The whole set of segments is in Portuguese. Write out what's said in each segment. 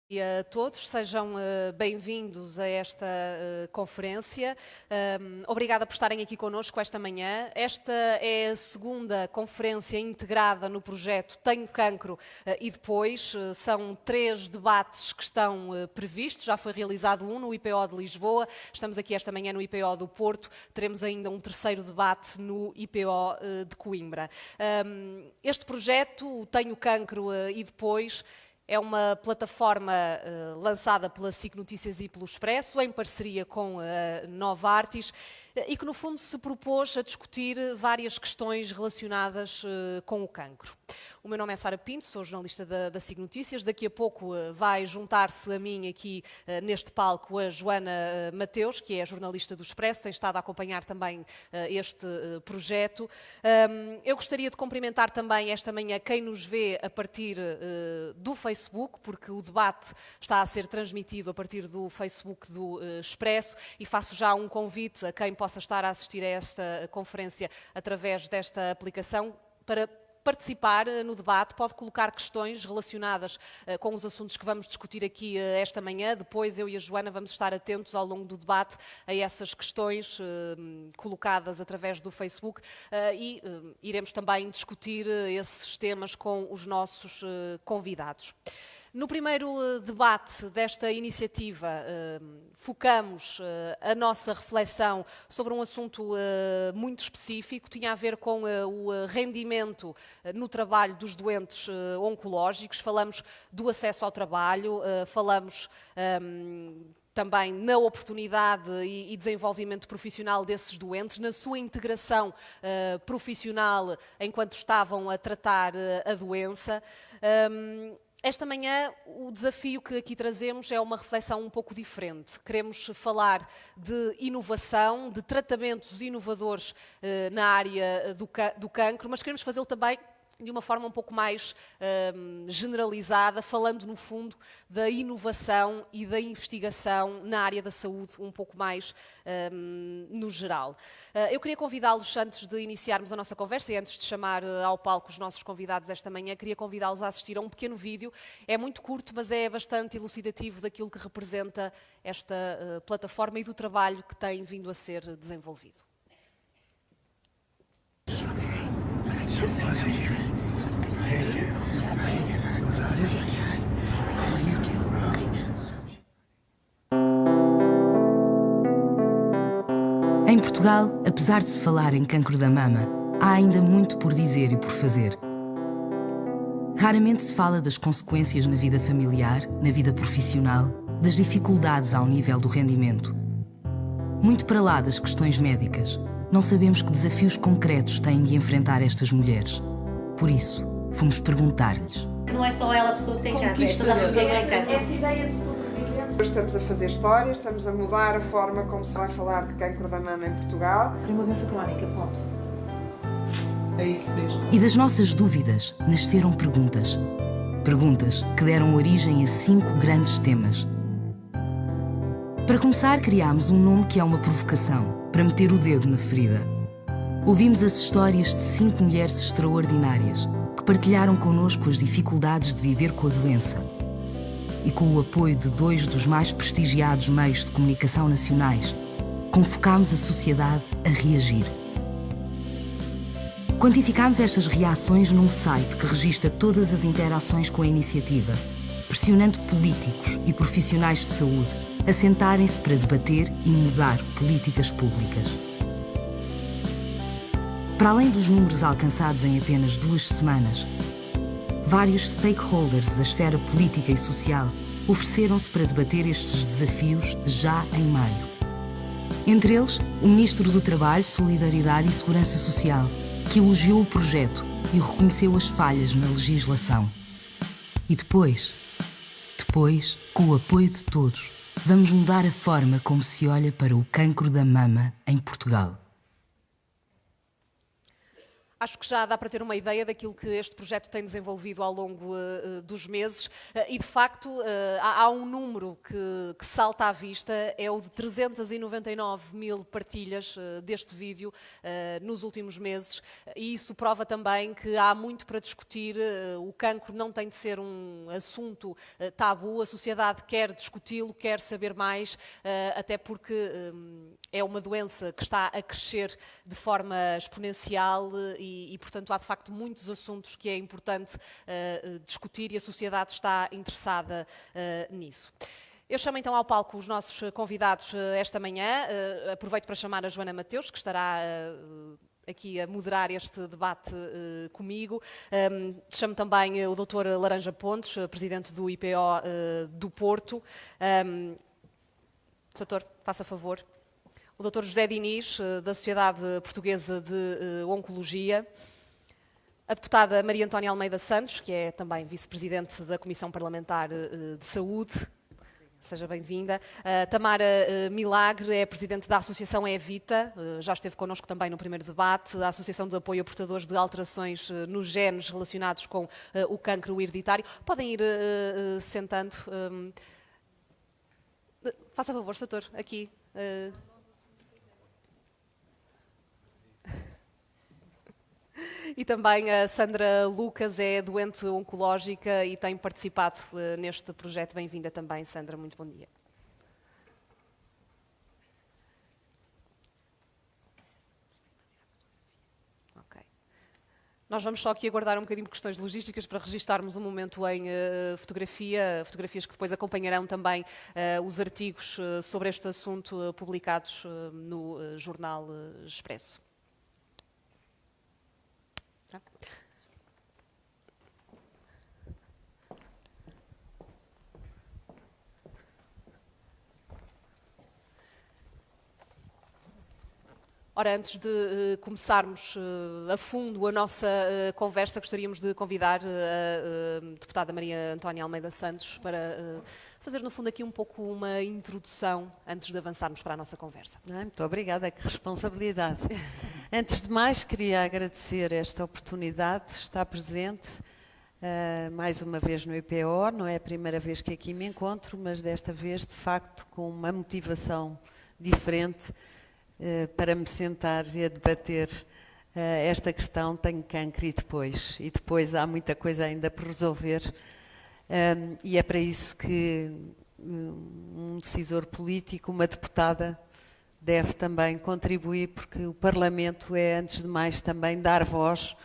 E a todos, sejam bem-vindos a esta conferência. Obrigada por estarem aqui connosco esta manhã. Esta é a segunda conferência integrada no projeto Tenho Cancro e Depois. São 3 debates que estão previstos. Já foi realizado um no IPO de Lisboa. Estamos aqui esta manhã no IPO do Porto. Teremos ainda um terceiro debate no IPO de Coimbra. Este projeto, o Tenho Cancro e Depois, é uma plataforma lançada pela SIC Notícias e pelo Expresso, em parceria com a Nova Artis, e que no fundo se propôs a discutir várias questões relacionadas com o cancro. O meu nome é Sara Pinto, sou jornalista da SIC Notícias. Daqui a pouco vai juntar-se a mim aqui neste palco a Joana Mateus, que é jornalista do Expresso, tem estado a acompanhar também este projeto. Eu gostaria de cumprimentar também esta manhã quem nos vê a partir do Facebook, porque o debate está a ser transmitido a partir do Facebook do Expresso, e faço já um convite a quem possa estar a assistir a esta conferência através desta aplicação para participar no debate. Pode colocar questões relacionadas com os assuntos que vamos discutir aqui esta manhã. Depois eu e a Joana vamos estar atentos ao longo do debate a essas questões colocadas através do Facebook e iremos também discutir esses temas com os nossos convidados. No primeiro debate desta iniciativa, focamos a nossa reflexão sobre um assunto muito específico, tinha a ver com o rendimento no trabalho dos doentes oncológicos. Falamos do acesso ao trabalho, falamos também na oportunidade e desenvolvimento profissional desses doentes, na sua integração profissional enquanto estavam a tratar a doença. Esta manhã, o desafio que aqui trazemos é uma reflexão um pouco diferente. Queremos falar de inovação, de tratamentos inovadores na área do cancro, mas queremos fazê-lo também de uma forma um pouco mais generalizada, falando no fundo da inovação e da investigação na área da saúde, um pouco mais no geral. Eu queria convidá-los, antes de iniciarmos a nossa conversa e antes de chamar ao palco os nossos convidados esta manhã, queria convidá-los a assistir a um pequeno vídeo. É muito curto, mas é bastante elucidativo daquilo que representa esta plataforma e do trabalho que tem vindo a ser desenvolvido. Em Portugal, apesar de se falar em cancro da mama, há ainda muito por dizer e por fazer. Raramente se fala das consequências na vida familiar, na vida profissional, das dificuldades ao nível do rendimento. Muito para lá das questões médicas, não sabemos que desafios concretos têm de enfrentar estas mulheres. Por isso, fomos perguntar-lhes. Não é só ela a pessoa que tem cancro, é toda a família que tem cancro. Essa ideia de sobrevivência. Estamos a fazer história, estamos a mudar a forma como se vai falar de cancro da mama em Portugal. É uma doença crónica, ponto. É isso mesmo. E das nossas dúvidas nasceram perguntas. Perguntas que deram origem a 5 grandes temas. Para começar, criámos um nome que é uma provocação, para meter o dedo na ferida. Ouvimos as histórias de 5 mulheres extraordinárias que partilharam connosco as dificuldades de viver com a doença. E com o apoio de 2 dos mais prestigiados meios de comunicação nacionais, convocámos a sociedade a reagir. Quantificámos estas reações num site que registra todas as interações com a iniciativa, pressionando políticos e profissionais de saúde a sentarem-se para debater e mudar políticas públicas. Para além dos números alcançados em apenas 2 semanas, vários stakeholders da esfera política e social ofereceram-se para debater estes desafios já em maio. Entre eles, o Ministro do Trabalho, Solidariedade e Segurança Social, que elogiou o projeto e reconheceu as falhas na legislação. E depois, com o apoio de todos, vamos mudar a forma como se olha para o cancro da mama em Portugal. Acho que já dá para ter uma ideia daquilo que este projeto tem desenvolvido ao longo dos meses e, de facto, há um número que salta à vista, é o de 399 mil partilhas deste vídeo nos últimos meses, e isso prova também que há muito para discutir. O cancro não tem de ser um assunto tabu, a sociedade quer discuti-lo, quer saber mais, até porque é uma doença que está a crescer de forma exponencial e, portanto, há de facto muitos assuntos que é importante discutir e a sociedade está interessada nisso. Eu chamo então ao palco os nossos convidados esta manhã. Aproveito para chamar a Joana Mateus, que estará aqui a moderar este debate comigo. Chamo também o Dr. Laranja Pontes, presidente do IPO do Porto. Doutor, faça favor. O Dr. José Diniz, da Sociedade Portuguesa de Oncologia, a deputada Maria Antónia Almeida Santos, que é também vice-presidente da Comissão Parlamentar de Saúde, seja bem-vinda. Tamara Milagre é presidente da Associação Evita, já esteve connosco também no primeiro debate, a Associação de Apoio a Portadores de Alterações nos Genes relacionados com o cancro hereditário. Podem ir sentando. Faça favor, doutor, aqui. E também a Sandra Lucas é doente oncológica e tem participado neste projeto. Bem-vinda também, Sandra. Muito bom dia. Ok. Nós vamos só aqui aguardar um bocadinho de questões logísticas para registarmos um momento em fotografias que depois acompanharão também os artigos sobre este assunto publicados no Jornal Expresso. Tá. Ora, antes de começarmos a fundo a nossa conversa, gostaríamos de convidar a deputada Maria Antónia Almeida Santos para fazer, no fundo, aqui um pouco uma introdução antes de avançarmos para a nossa conversa. Muito obrigada, que responsabilidade. Antes de mais, queria agradecer esta oportunidade de estar presente mais uma vez no IPO. Não é a primeira vez que aqui me encontro, mas desta vez, de facto, com uma motivação diferente para me sentar e a debater esta questão. Tenho cancro e depois há muita coisa ainda por resolver, e é para isso que um decisor político, uma deputada, deve também contribuir, porque o Parlamento é, antes de mais, também dar voz,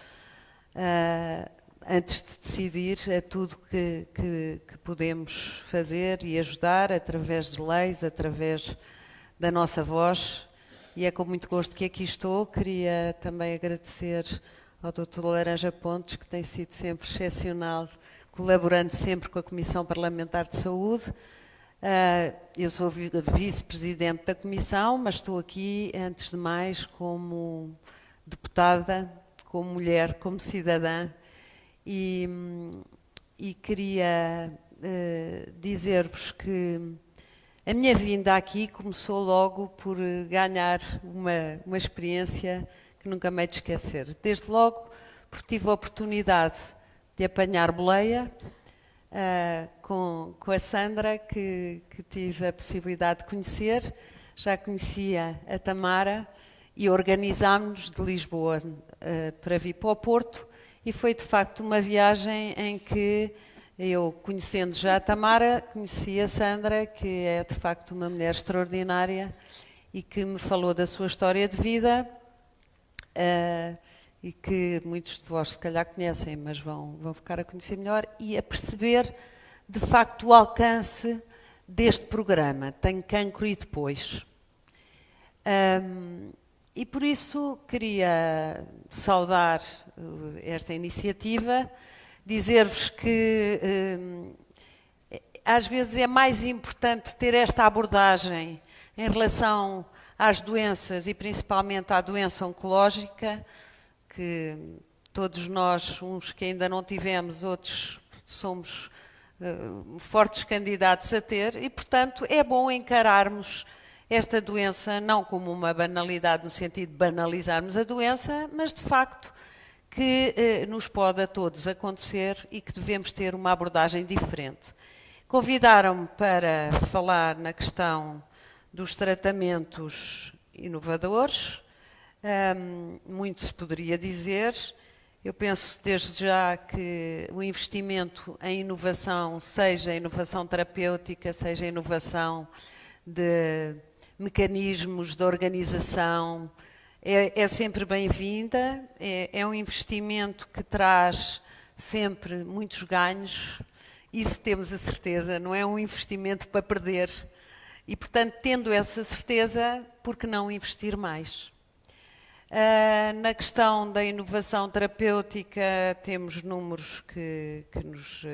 antes de decidir, a tudo que podemos fazer e ajudar através de leis, através da nossa voz. E é com muito gosto que aqui estou. Queria também agradecer ao Dr. Laranja Pontes, que tem sido sempre excepcional, colaborando sempre com a Comissão Parlamentar de Saúde. Eu sou vice-presidente da Comissão, mas estou aqui, antes de mais, como deputada, como mulher, como cidadã, e queria dizer-vos que a minha vinda aqui começou logo por ganhar uma experiência que nunca me hei de esquecer. Desde logo, porque tive a oportunidade de apanhar boleia, com a Sandra, que tive a possibilidade de conhecer. Já conhecia a Tamara e organizámos-nos de Lisboa para vir para o Porto, e foi de facto uma viagem em que eu, conhecendo já a Tamara, conheci a Sandra, que é de facto uma mulher extraordinária e que me falou da sua história de vida, e que muitos de vós se calhar conhecem, mas vão ficar a conhecer melhor e a perceber de facto o alcance deste programa. Tenho cancro e depois. E por isso queria saudar esta iniciativa, dizer-vos que às vezes é mais importante ter esta abordagem em relação às doenças e principalmente à doença oncológica, que todos nós, uns que ainda não tivemos, outros somos fortes candidatos a ter, e portanto é bom encararmos esta doença não como uma banalidade no sentido de banalizarmos a doença, mas de facto que nos pode a todos acontecer e que devemos ter uma abordagem diferente. Convidaram-me para falar na questão dos tratamentos inovadores. Muito se poderia dizer. Eu penso desde já que o investimento em inovação, seja inovação terapêutica, seja inovação de mecanismos de organização, é sempre bem-vinda, é um investimento que traz sempre muitos ganhos, isso temos a certeza, não é um investimento para perder. E, portanto, tendo essa certeza, por que não investir mais? Na questão da inovação terapêutica, temos números que nos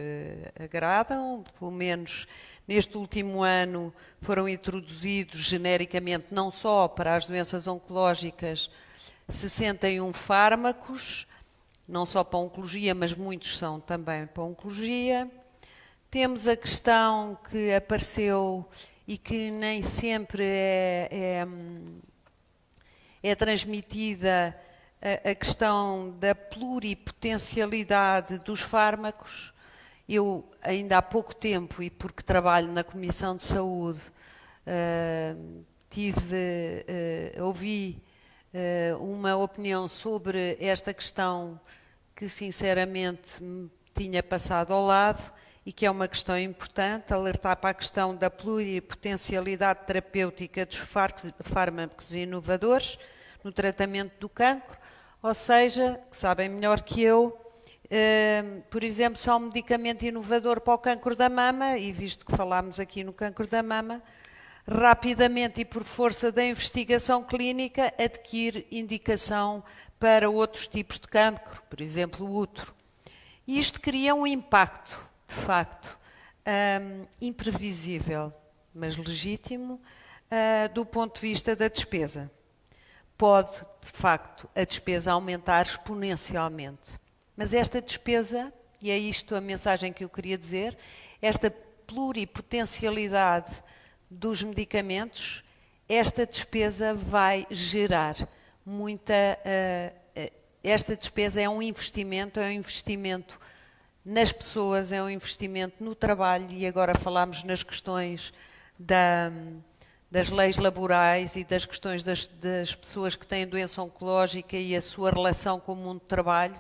agradam, pelo menos neste último ano foram introduzidos genericamente, não só para as doenças oncológicas, 61 fármacos, não só para a oncologia, mas muitos são também para a oncologia. Temos a questão que apareceu e que nem sempre é transmitida, a questão da pluripotencialidade dos fármacos. Eu, ainda há pouco tempo, e porque trabalho na Comissão de Saúde, ouvi uma opinião sobre esta questão que, sinceramente, me tinha passado ao lado e que é uma questão importante, alertar para a questão da pluripotencialidade terapêutica dos fármacos inovadores no tratamento do cancro, ou seja, que sabem melhor que eu, por exemplo, se há um medicamento inovador para o cancro da mama, e visto que falámos aqui no cancro da mama, rapidamente e por força da investigação clínica adquire indicação para outros tipos de cancro, por exemplo, o útero. E isto cria um impacto, de facto, imprevisível, mas legítimo, do ponto de vista da despesa. Pode, de facto, a despesa aumentar exponencialmente. Mas esta despesa, e é isto a mensagem que eu queria dizer, esta pluripotencialidade dos medicamentos, esta despesa vai gerar muita... esta despesa é um investimento nas pessoas, é um investimento no trabalho, e agora falamos nas questões das leis laborais e das questões das pessoas que têm doença oncológica e a sua relação com o mundo do trabalho,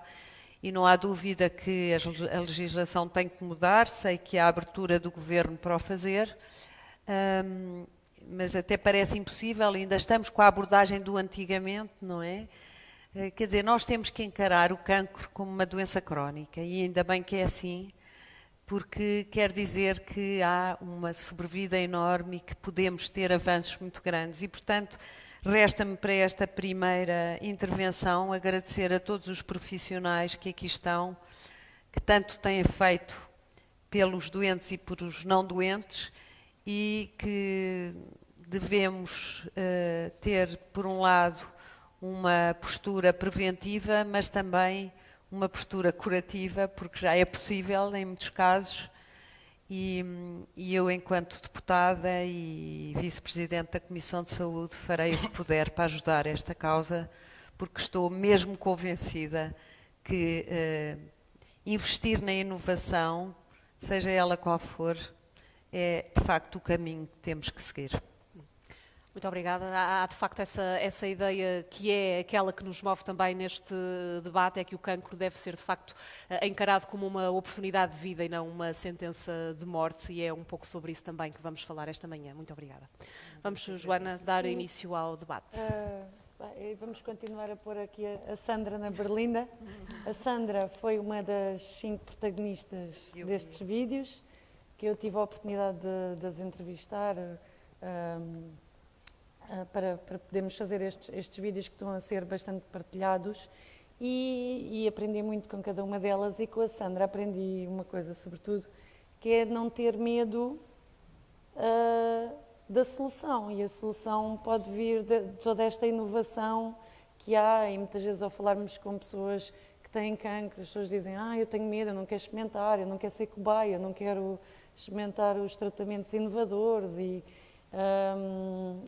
e não há dúvida que a legislação tem que mudar, sei que há abertura do Governo para o fazer, mas até parece impossível, ainda estamos com a abordagem do antigamente, não é? Quer dizer, nós temos que encarar o cancro como uma doença crónica, e ainda bem que é assim, porque quer dizer que há uma sobrevida enorme e que podemos ter avanços muito grandes. E, portanto, resta-me para esta primeira intervenção agradecer a todos os profissionais que aqui estão, que tanto têm feito pelos doentes e por os não doentes, e que devemos ter, por um lado, uma postura preventiva, mas também uma postura curativa, porque já é possível em muitos casos, e eu, enquanto deputada e vice-presidente da Comissão de Saúde, farei o que puder para ajudar esta causa, porque estou mesmo convencida que investir na inovação, seja ela qual for, é de facto o caminho que temos que seguir. Muito obrigada. Há de facto essa ideia que é aquela que nos move também neste debate, é que o cancro deve ser de facto encarado como uma oportunidade de vida e não uma sentença de morte, e é um pouco sobre isso também que vamos falar esta manhã. Muito obrigada. Vamos, Joana, dar início ao debate. Vamos continuar a pôr aqui a Sandra na berlinda. A Sandra foi uma das 5 protagonistas destes vídeos, que eu tive a oportunidade de as entrevistar, para podermos fazer estes vídeos que estão a ser bastante partilhados, e aprendi muito com cada uma delas, e com a Sandra aprendi uma coisa sobretudo, que é não ter medo da solução, e a solução pode vir de toda esta inovação que há, e muitas vezes ao falarmos com pessoas que têm cancro, as pessoas dizem, eu tenho medo, eu não quero experimentar, eu não quero ser cobaia, eu não quero experimentar os tratamentos inovadores,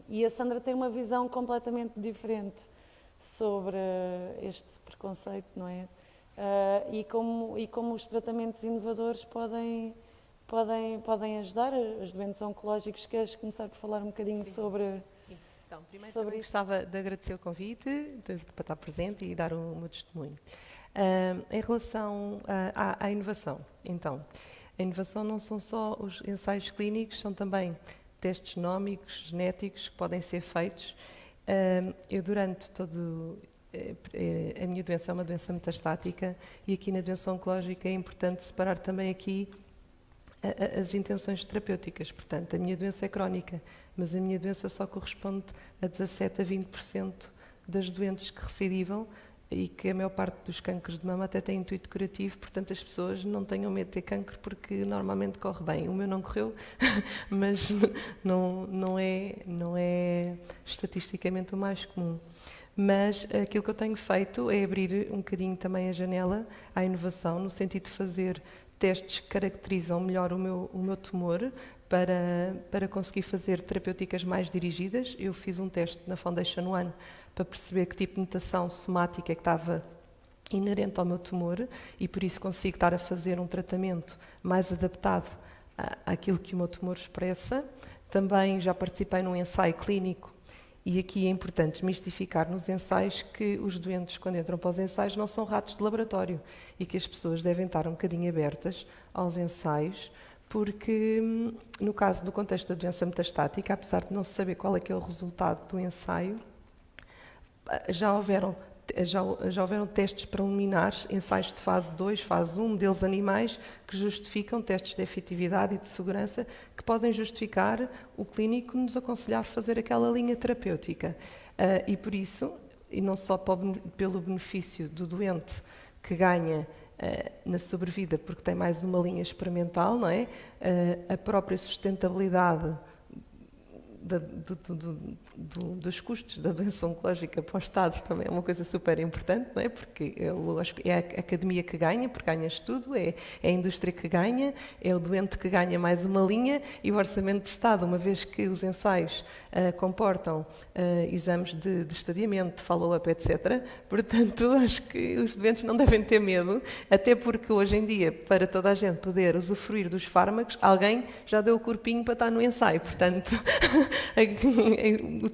e a Sandra tem uma visão completamente diferente sobre este preconceito, não é? e como os tratamentos inovadores podem ajudar os doentes oncológicos. Queres começar por falar um bocadinho sobre... Então, primeiro sobre também isso. gostava de agradecer o convite para estar presente e dar o meu testemunho. Em relação à inovação, então, a inovação não são só os ensaios clínicos, são também testes genómicos, genéticos que podem ser feitos. Eu durante todo... A minha doença é uma doença metastática e aqui na doença oncológica é importante separar também aqui as intenções terapêuticas. Portanto, a minha doença é crónica, mas a minha doença só corresponde a 17 a 20% das doentes que recidivam e que a maior parte dos cancros de mama até tem intuito curativo, portanto as pessoas não tenham medo de ter cancro porque normalmente corre bem. O meu não correu, mas não é estatisticamente o mais comum. Mas aquilo que eu tenho feito é abrir um bocadinho também a janela à inovação, no sentido de fazer testes que caracterizam melhor o meu tumor para conseguir fazer terapêuticas mais dirigidas. Eu fiz um teste na Foundation One para perceber que tipo de mutação somática é que estava inerente ao meu tumor e por isso consigo estar a fazer um tratamento mais adaptado àquilo que o meu tumor expressa. Também já participei num ensaio clínico. E aqui é importante desmistificar nos ensaios que os doentes, quando entram para os ensaios, não são ratos de laboratório e que as pessoas devem estar um bocadinho abertas aos ensaios, porque no caso do contexto da doença metastática, apesar de não se saber qual é que é o resultado do ensaio, já houveram testes preliminares, ensaios de fase 2, fase 1, modelos animais, que justificam testes de efetividade e de segurança que podem justificar o clínico nos aconselhar a fazer aquela linha terapêutica. E por isso, e não só pelo benefício do doente que ganha na sobrevida porque tem mais uma linha experimental, não é? A própria sustentabilidade dos custos da doença oncológica para o Estado também é uma coisa super importante, não é? Porque é a academia que ganha, porque ganha estudo, é a indústria que ganha, é o doente que ganha mais uma linha e o orçamento de Estado, uma vez que os ensaios comportam exames de estadiamento, de follow-up, etc. Portanto, acho que os doentes não devem ter medo, até porque hoje em dia, para toda a gente poder usufruir dos fármacos, alguém já deu o corpinho para estar no ensaio, portanto...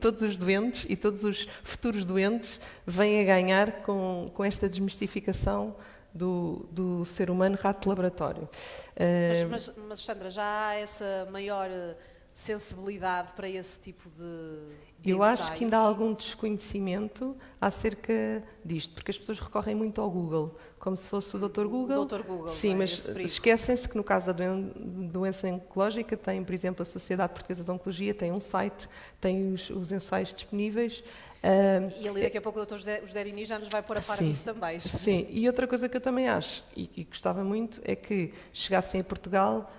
todos os doentes e todos os futuros doentes vêm a ganhar com esta desmistificação do ser humano rato de laboratório. Mas, Sandra, já há essa maior sensibilidade para esse tipo de Eu ensaios? acho que ainda há algum desconhecimento acerca disto, porque as pessoas recorrem muito ao Google, como se fosse o Dr. Google. O Dr. Google, sim, é? mas esquecem-se que no caso da doença oncológica tem, por exemplo, a Sociedade Portuguesa de Oncologia, tem um site, tem os ensaios disponíveis. E ali daqui a pouco o Dr. José Diniz já nos vai pôr a par disso também. Sim, e outra coisa que eu também acho, e gostava muito, é que chegassem a Portugal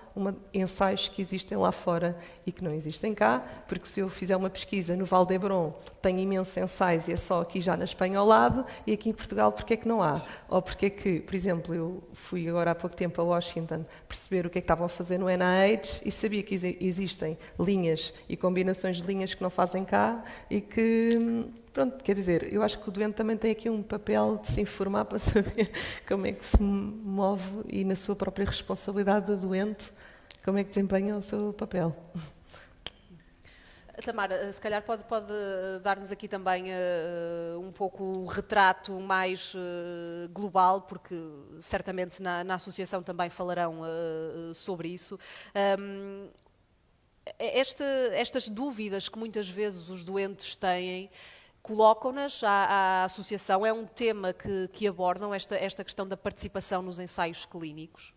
ensaios que existem lá fora e que não existem cá, porque se eu fizer uma pesquisa no Val d'Hebron, tem imensos ensaios e é só aqui já na Espanha ao lado, e aqui em Portugal porque é que não há? Ou porque é que, por exemplo, eu fui agora há pouco tempo a Washington perceber o que é que estavam a fazer no NIH e sabia que existem linhas e combinações de linhas que não fazem cá e que... Pronto, quer dizer, eu acho que o doente também tem aqui um papel de se informar para saber como é que se move e na sua própria responsabilidade do doente, como é que desempenha o seu papel. Tamara, se calhar pode dar-nos aqui também um pouco o retrato mais global, porque certamente na associação também falarão sobre isso. Estas dúvidas que muitas vezes os doentes têm, colocam-nas à associação? É um tema que abordam, esta questão da participação nos ensaios clínicos?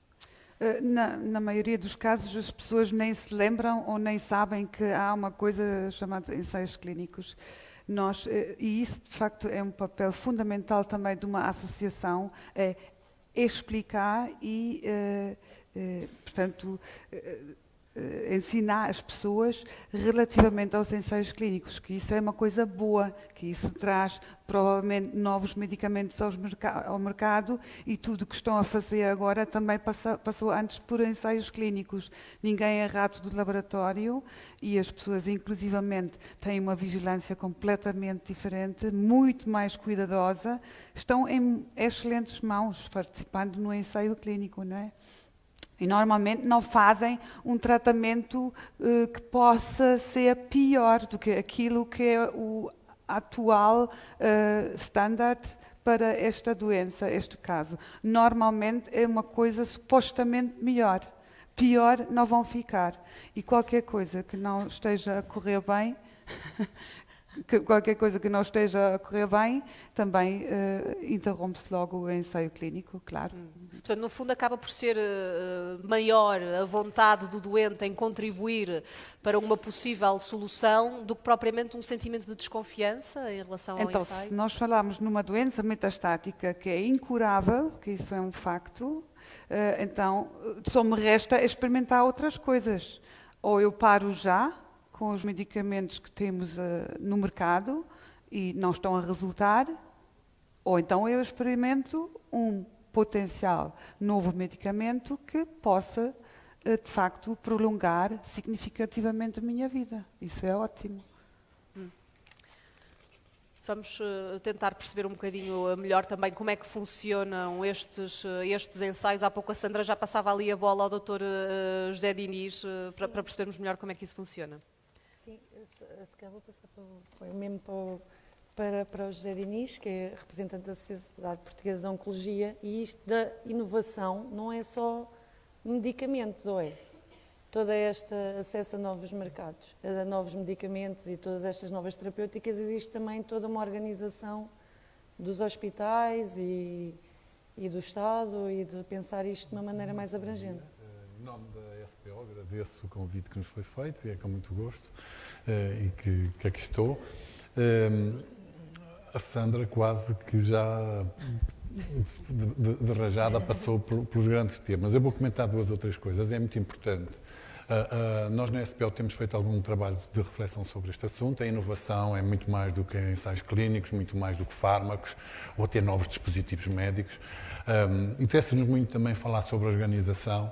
Na maioria dos casos, as pessoas nem se lembram ou nem sabem que há uma coisa chamada ensaios clínicos. E isso, de facto, é um papel fundamental também de uma associação, explicar e, portanto, ensinar as pessoas relativamente aos ensaios clínicos, que isso é uma coisa boa, que isso traz provavelmente novos medicamentos ao mercado e tudo o que estão a fazer agora também passou antes por ensaios clínicos. Ninguém é rato do laboratório e as pessoas, inclusivamente, têm uma vigilância completamente diferente, muito mais cuidadosa, estão em excelentes mãos participando no ensaio clínico, não é? E normalmente não fazem um tratamento que possa ser pior do que aquilo que é o atual standard para esta doença, este caso. Normalmente é uma coisa supostamente melhor. Pior não vão ficar. E qualquer coisa que não esteja a correr bem, também interrompe-se logo o ensaio clínico, claro. Portanto, no fundo, acaba por ser maior a vontade do doente em contribuir para uma possível solução do que propriamente um sentimento de desconfiança em relação ao Então, ensaio? se nós falarmos numa doença metastática que é incurável, que isso é um facto, então só me resta experimentar outras coisas. Ou eu paro já com os medicamentos que temos no mercado e não estão a resultar, ou então eu experimento um potencial novo medicamento que possa, de facto, prolongar significativamente a minha vida. Isso é ótimo. Vamos tentar perceber um bocadinho melhor também como é que funcionam estes ensaios. Há pouco a Sandra já passava ali a bola ao Dr. José Diniz para percebermos melhor como é que isso funciona. Sim, se calhar vou passar para o José Diniz, que é representante da Sociedade Portuguesa de Oncologia, e isto da inovação não é só medicamentos, ou é? Todo este acesso a novos mercados, a novos medicamentos e todas estas novas terapêuticas, existe também toda uma organização dos hospitais e do Estado e de pensar isto de uma maneira mais abrangente. Em nome da SPO, agradeço o convite que nos foi feito, e é com muito gosto e que aqui estou. A Sandra quase que já de rajada passou pelos grandes temas. Eu vou comentar 2 ou 3 coisas, é muito importante. Nós na SPO temos feito algum trabalho de reflexão sobre este assunto. A inovação é muito mais do que ensaios clínicos, muito mais do que fármacos ou até novos dispositivos médicos. Interessa-nos muito também falar sobre a organização,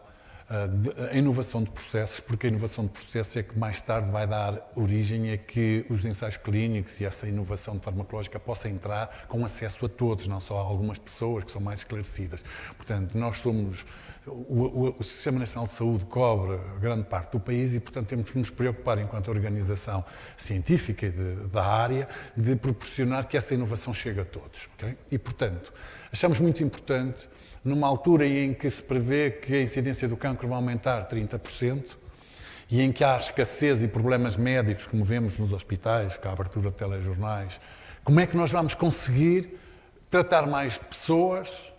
a inovação de processos, porque a inovação de processos é que mais tarde vai dar origem a que os ensaios clínicos e essa inovação farmacológica possa entrar com acesso a todos, não só a algumas pessoas que são mais esclarecidas. Portanto, nós somos... O Sistema Nacional de Saúde cobre grande parte do país e, portanto, temos que nos preocupar, enquanto organização científica e da área, de proporcionar que essa inovação chegue a todos. Okay? E, portanto, achamos muito importante, numa altura em que se prevê que a incidência do cancro vai aumentar 30% e em que há escassez e problemas médicos, como vemos nos hospitais, com a abertura de telejornais, como é que nós vamos conseguir tratar mais pessoas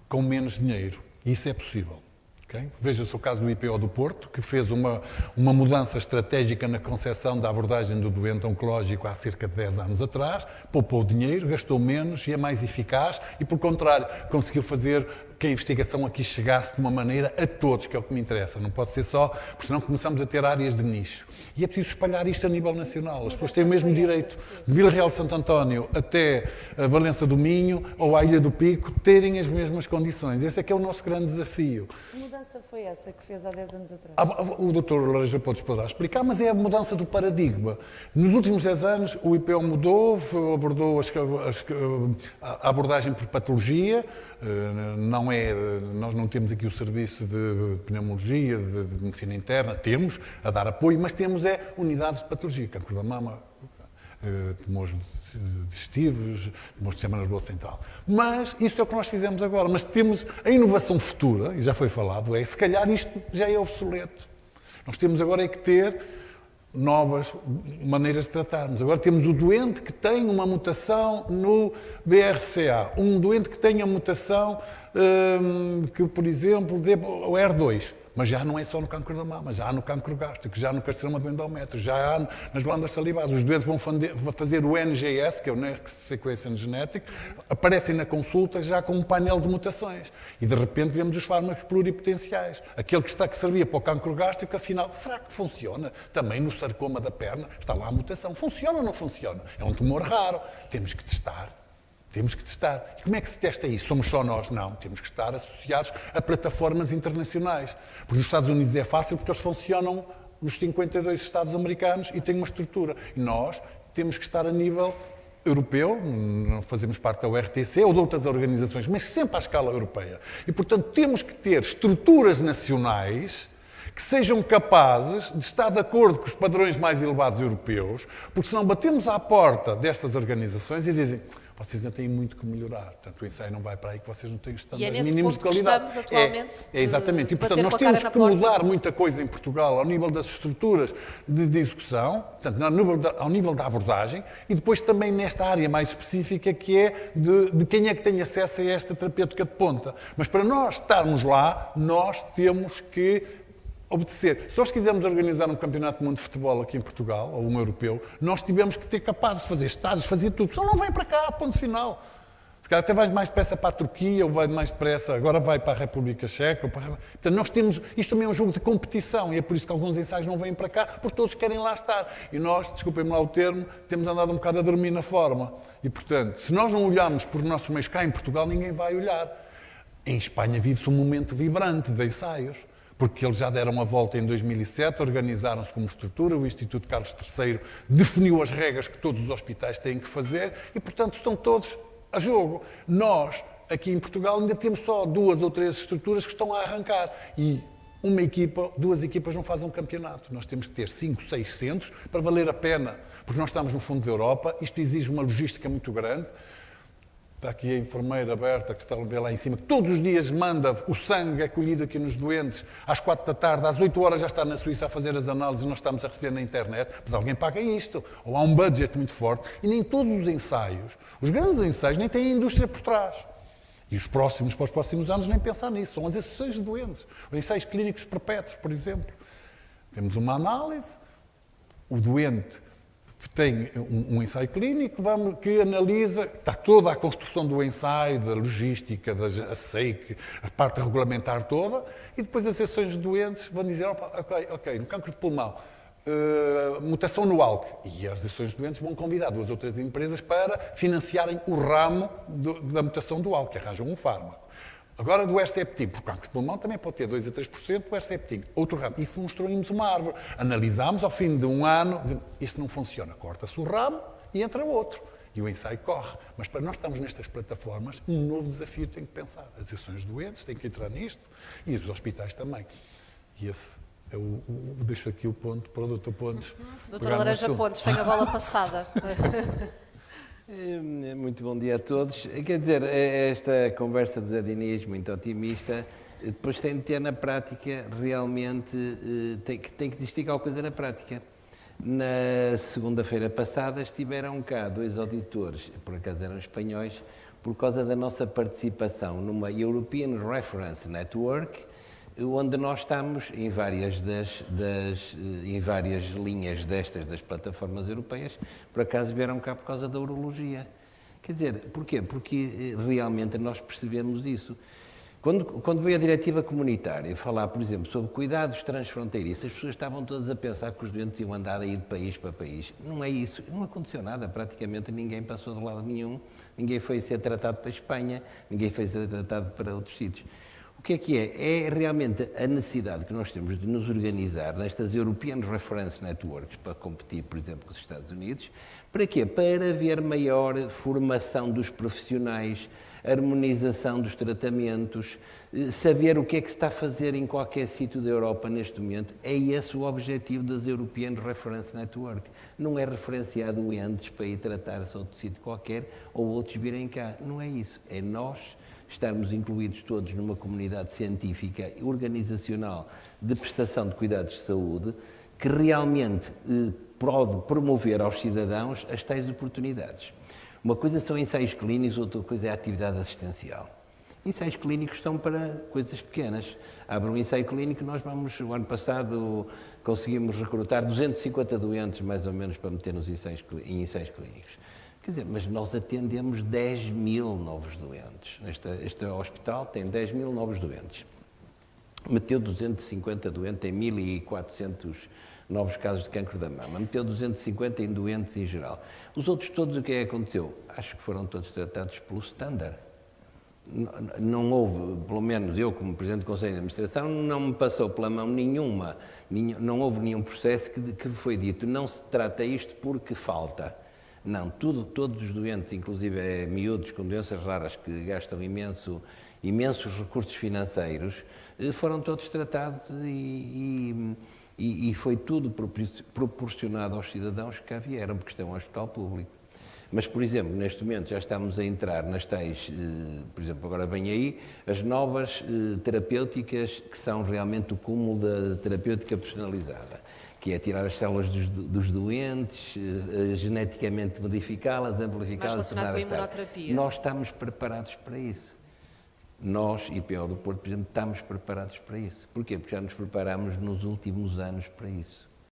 com menos dinheiro? Isso é possível. Okay? Veja-se o caso do IPO do Porto, que fez uma mudança estratégica na concepção da abordagem do doente oncológico há cerca de 10 anos atrás, poupou dinheiro, gastou menos e é mais eficaz e, pelo contrário, conseguiu fazer que a investigação aqui chegasse de uma maneira a todos, que é o que me interessa. Não pode ser só, porque senão começamos a ter áreas de nicho. E é preciso espalhar isto a nível nacional. As pessoas têm o mesmo direito de Vila Real de Santo António até a Valença do Minho ou à Ilha do Pico terem as mesmas condições. Esse é que é o nosso grande desafio. Que mudança foi essa que fez há 10 anos atrás? O Dr. Laranja poderá explicar, mas é a mudança do paradigma. Nos últimos 10 anos o IPO mudou, abordou a abordagem por patologia. Nós não temos aqui o serviço de pneumologia, de medicina interna, temos a dar apoio, mas temos unidades de patologia, cancro da mama, tumores digestivos, tumores do sistema nervoso central. Mas isso é o que nós fizemos agora. Mas temos a inovação futura, e já foi falado, se calhar isto já é obsoleto. Nós temos agora que ter novas maneiras de tratarmos. Agora temos o doente que tem uma mutação no BRCA, um doente que tem a mutação que, por exemplo, o ER2. Mas já não é só no cancro da mama, já há no cancro gástrico, já há no carcinoma do endométrio, já há nas glândulas salivares. Os doentes vão fazer o NGS, que é o Next Sequencing Genetic, aparecem na consulta já com um painel de mutações. E de repente vemos os fármacos pluripotenciais. Aquele que servia para o cancro gástrico, afinal, será que funciona? Também no sarcoma da perna está lá a mutação. Funciona ou não funciona? É um tumor raro. Temos que testar. Temos que testar. E como é que se testa isso? Somos só nós? Não. Temos que estar associados a plataformas internacionais. Porque nos Estados Unidos é fácil porque eles funcionam nos 52 Estados americanos e têm uma estrutura. E nós temos que estar a nível europeu, não fazemos parte da URTC ou de outras organizações, mas sempre à escala europeia. E, portanto, temos que ter estruturas nacionais que sejam capazes de estar de acordo com os padrões mais elevados europeus, porque senão batemos à porta destas organizações e dizem: vocês ainda têm muito que melhorar. Portanto, o ensaio não vai para aí que vocês não têm os estándares mínimos de qualidade. Que estamos atualmente. Exatamente. E, portanto, nós temos que mudar muita coisa em Portugal ao nível das estruturas de execução, portanto, ao nível da abordagem, e depois também nesta área mais específica que é de quem é que tem acesso a esta terapêutica de ponta. Mas para nós estarmos lá, nós temos que obedecer. Se nós quisermos organizar um campeonato do mundo de futebol aqui em Portugal, ou um europeu, nós tivemos que ter capazes de fazer estádios, fazer tudo. Só não vem para cá, ponto final. Se calhar até vai mais depressa para a Turquia, ou vai mais depressa, agora vai para a República Checa. Portanto, nós temos, isto também é um jogo de competição, e é por isso que alguns ensaios não vêm para cá, porque todos querem lá estar. E nós, desculpem-me lá o termo, temos andado um bocado a dormir na forma. E, portanto, se nós não olharmos por nossos meios cá em Portugal, ninguém vai olhar. Em Espanha vive-se um momento vibrante de ensaios, porque eles já deram a volta em 2007, organizaram-se como estrutura, o Instituto Carlos III definiu as regras que todos os hospitais têm que fazer e, portanto, estão todos a jogo. Nós, aqui em Portugal, ainda temos só 2 ou 3 estruturas que estão a arrancar e uma equipa, 2 equipas não fazem um campeonato. Nós temos que ter 5, 6 centros para valer a pena, porque nós estamos no fundo da Europa, isto exige uma logística muito grande. Está aqui a enfermeira Berta, que está a ver lá em cima, que todos os dias manda o sangue, é colhido aqui nos doentes, às 4 da tarde, às 8 horas já está na Suíça a fazer as análises e nós estamos a receber na internet, mas alguém paga isto, ou há um budget muito forte, e nem todos os ensaios, os grandes ensaios, nem têm a indústria por trás. E para os próximos anos nem pensar nisso, são as associações de doentes, os ensaios clínicos perpétuos, por exemplo. Temos uma análise, o doente tem um ensaio clínico que analisa, está toda a construção do ensaio, da logística, da SEIC, a parte regulamentar toda, e depois as associações de doentes vão dizer: ok, no cancro de pulmão, mutação no ALK. E as associações de doentes vão convidar 2 ou 3 empresas para financiarem o ramo da mutação do ALK, que arranjam um fármaco. Agora do Herceptin, porque o cancro de pulmão também pode ter 2 a 3% do Herceptin, outro ramo. E construímos uma árvore. Analisámos ao fim de um ano, dizendo: isto não funciona, corta-se o ramo e entra outro. E o ensaio corre. Mas para nós estarmos nestas plataformas, um novo desafio tem que pensar. As associações de doentes têm que entrar nisto e os hospitais também. E esse é deixo aqui o ponto para o Dr. Pontes. Dr. Laranja Pontes, tem a bola passada. Muito bom dia a todos. Quer dizer, esta conversa do Zé Diniz, muito otimista, depois tem de ter na prática, realmente, tem que distinguir alguma coisa na prática. Na segunda-feira passada estiveram cá 2 auditores, por acaso eram espanhóis, por causa da nossa participação numa European Reference Network, onde nós estamos em várias linhas das plataformas europeias, por acaso vieram cá por causa da urologia. Quer dizer, porquê? Porque realmente nós percebemos isso. Quando veio a diretiva comunitária falar, por exemplo, sobre cuidados transfronteiriços, as pessoas estavam todas a pensar que os doentes iam andar a ir de país para país. Não é isso. Não aconteceu nada. Praticamente ninguém passou de lado nenhum. Ninguém foi ser tratado para a Espanha. Ninguém foi ser tratado para outros sítios. O que é? É realmente a necessidade que nós temos de nos organizar nestas European Reference Networks para competir, por exemplo, com os Estados Unidos. Para quê? Para haver maior formação dos profissionais, harmonização dos tratamentos, saber o que é que se está a fazer em qualquer sítio da Europa neste momento. É esse o objetivo das European Reference Network. Não é referenciar doentes para ir tratar-se a outro sítio qualquer ou outros virem cá. Não é isso. É nós estarmos incluídos todos numa comunidade científica e organizacional de prestação de cuidados de saúde que realmente pode promover aos cidadãos as tais oportunidades. Uma coisa são ensaios clínicos, outra coisa é a atividade assistencial. Ensaios clínicos estão para coisas pequenas. Abre um ensaio clínico, o ano passado conseguimos recrutar 250 doentes, mais ou menos, para meter em ensaios clínicos. Quer dizer, mas nós atendemos 10 mil novos doentes. Este hospital tem 10 mil novos doentes. Meteu 250 doentes em 1.400 novos casos de cancro da mama. Meteu 250 em doentes em geral. Os outros todos, o que é que aconteceu? Acho que foram todos tratados pelo standard. Não houve, pelo menos eu como Presidente do Conselho de Administração, não me passou pela mão não houve nenhum processo que foi dito, não se trata isto porque falta. Não, todos os doentes, inclusive miúdos com doenças raras que gastam imensos recursos financeiros, foram todos tratados e foi tudo proporcionado aos cidadãos que cá vieram, porque isto é um hospital público. Mas, por exemplo, neste momento já estamos a entrar nas tais, por exemplo, agora vem aí, as novas terapêuticas que são realmente o cúmulo da terapêutica personalizada, que é tirar as células dos doentes, geneticamente modificá-las, amplificá-las. Mais relacionado com a imunoterapia. Nós estamos preparados para isso. Nós, IPO do Porto, por exemplo, estamos preparados para isso. Porquê? Porque já nos preparámos nos últimos anos para isso.